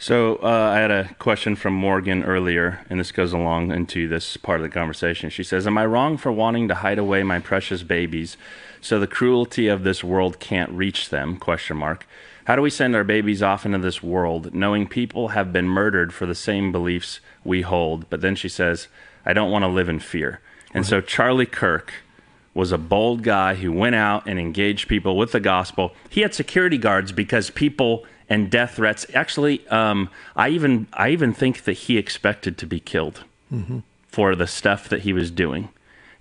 So I had a question from Morgan earlier, and this goes along into this part of the conversation. She says, "Am I wrong for wanting to hide away my precious babies so the cruelty of this world can't reach them? Question mark. How do we send our babies off into this world, knowing people have been murdered for the same beliefs we hold?" But then she says, "I don't want to live in fear." And so Charlie Kirk was a bold guy who went out and engaged people with the gospel. He had security guards because people and death threats. Actually, I even think that he expected to be killed for the stuff that he was doing.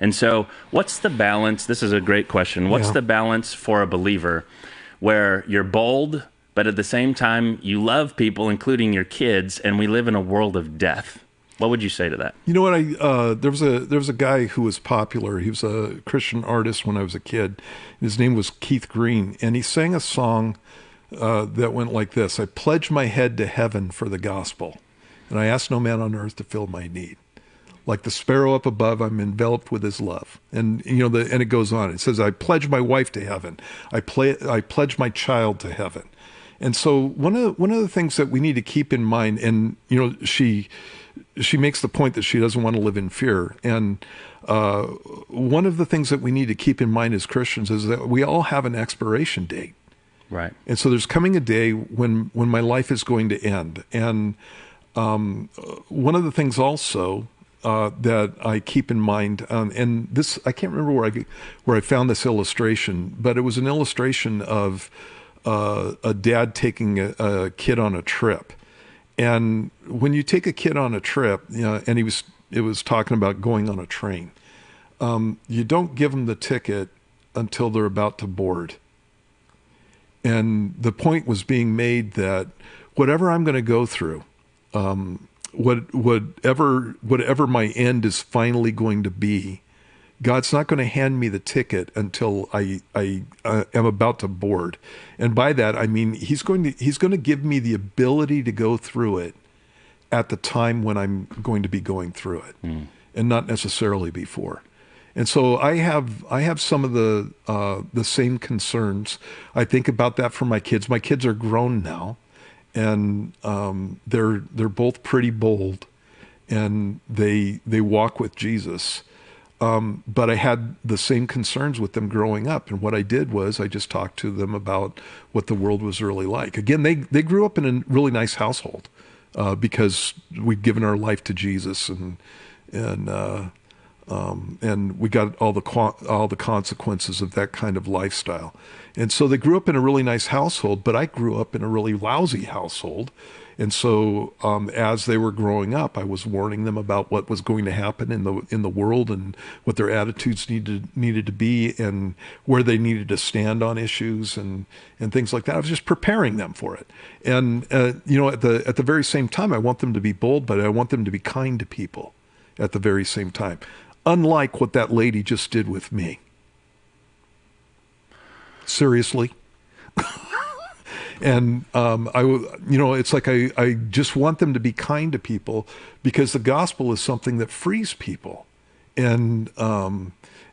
And so, what's the balance? This is a great question. What's the balance for a believer where you're bold, but at the same time you love people, including your kids, and we live in a world of death? What would you say to that? You know what? There was a guy who was popular. He was a Christian artist when I was a kid. His name was Keith Green, and he sang a song that went like this: "I pledge my head to heaven for the gospel, and I ask no man on earth to fill my need. Like the sparrow up above, I'm enveloped with his love." And and it goes on. It says, "I pledge my wife to heaven. I pledge my child to heaven." And so one of the things that we need to keep in mind, and she makes the point that she doesn't want to live in fear. And one of the things that we need to keep in mind as Christians is that we all have an expiration date. Right. And so there's coming a day when my life is going to end. And one of the things also that I keep in mind, and this, I can't remember where I found this illustration, but it was an illustration of a dad taking a kid on a trip. And when you take a kid on a trip, and it was talking about going on a train, you don't give them the ticket until they're about to board. And the point was being made that whatever I'm going to go through, whatever my end is finally going to be, God's not going to hand me the ticket until I am about to board. And by that, I mean, he's going to give me the ability to go through it at the time when I'm going to be going through it, and not necessarily before. And so I have some of the same concerns. I think about that for my kids. My kids are grown now, and they're both pretty bold, and they walk with Jesus. But I had the same concerns with them growing up. And what I did was I just talked to them about what the world was really like. Again, they grew up in a really nice household because we'd given our life to Jesus, and we got all the consequences of that kind of lifestyle. And so they grew up in a really nice household, but I grew up in a really lousy household. And so, as they were growing up, I was warning them about what was going to happen in the world, and what their attitudes needed to be, and where they needed to stand on issues and things like that. I was just preparing them for it. And at the very same time, I want them to be bold, but I want them to be kind to people at the very same time. Unlike what that lady just did with me. Seriously. And it's like I just want them to be kind to people, because the gospel is something that frees people. And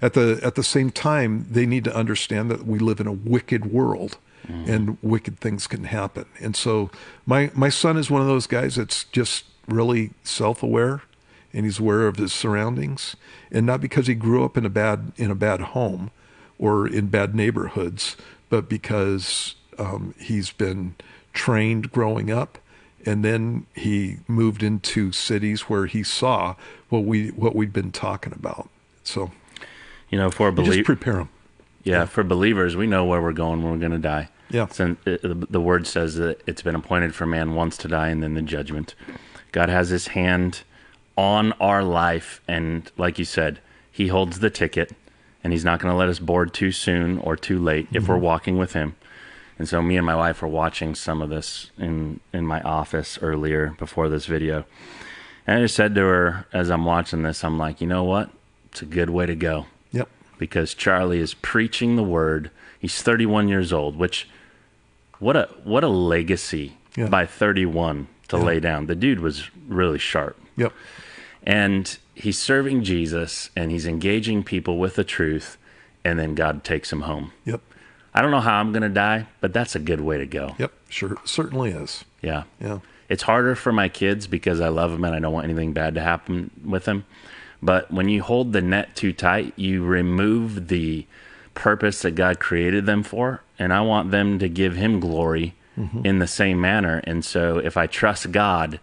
at the same time, they need to understand that we live in a wicked world, and wicked things can happen. And so my son is one of those guys that's just really self-aware, and he's aware of his surroundings, and not because he grew up in a bad home or in bad neighborhoods, but because he's been trained growing up, and then he moved into cities where he saw what we'd been talking about. So, for just prepare them. Yeah, for believers, we know where we're going when we're going to die. Yeah. So the word says that it's been appointed for man once to die, and then the judgment. God has his hand on our life, and like you said, he holds the ticket, and he's not going to let us board too soon or too late if we're walking with him. And so me and my wife were watching some of this in my office earlier before this video. And I just said to her, as I'm watching this, I'm like, you know what? It's a good way to go. Yep. Because Charlie is preaching the word. He's 31 years old, which, what a legacy by 31 to lay down. The dude was really sharp. Yep. And he's serving Jesus, and he's engaging people with the truth, and then God takes him home. Yep. I don't know how I'm going to die, but that's a good way to go. Yep, sure. Certainly is. Yeah. Yeah. It's harder for my kids because I love them and I don't want anything bad to happen with them. But when you hold the net too tight, you remove the purpose that God created them for. And I want them to give him glory in the same manner. And so if I trust God,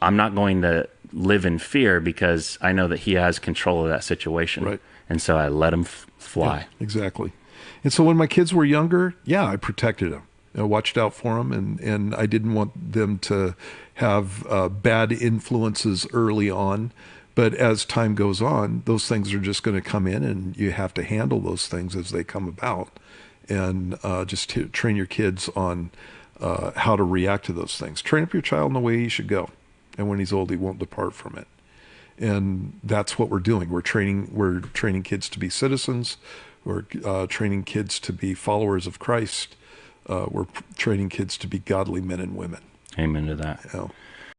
I'm not going to live in fear because I know that he has control of that situation. Right. And so I let him fly. Yeah, exactly. And so when my kids were younger, yeah, I protected them. I watched out for them, and I didn't want them to have bad influences early on. But as time goes on, those things are just going to come in, and you have to handle those things as they come about, and just train your kids on how to react to those things. Train up your child in the way he should go, and when he's old, he won't depart from it. And that's what we're doing. We're training kids to be citizens. We're training kids to be followers of Christ. We're training kids to be godly men and women. Amen to that. You know?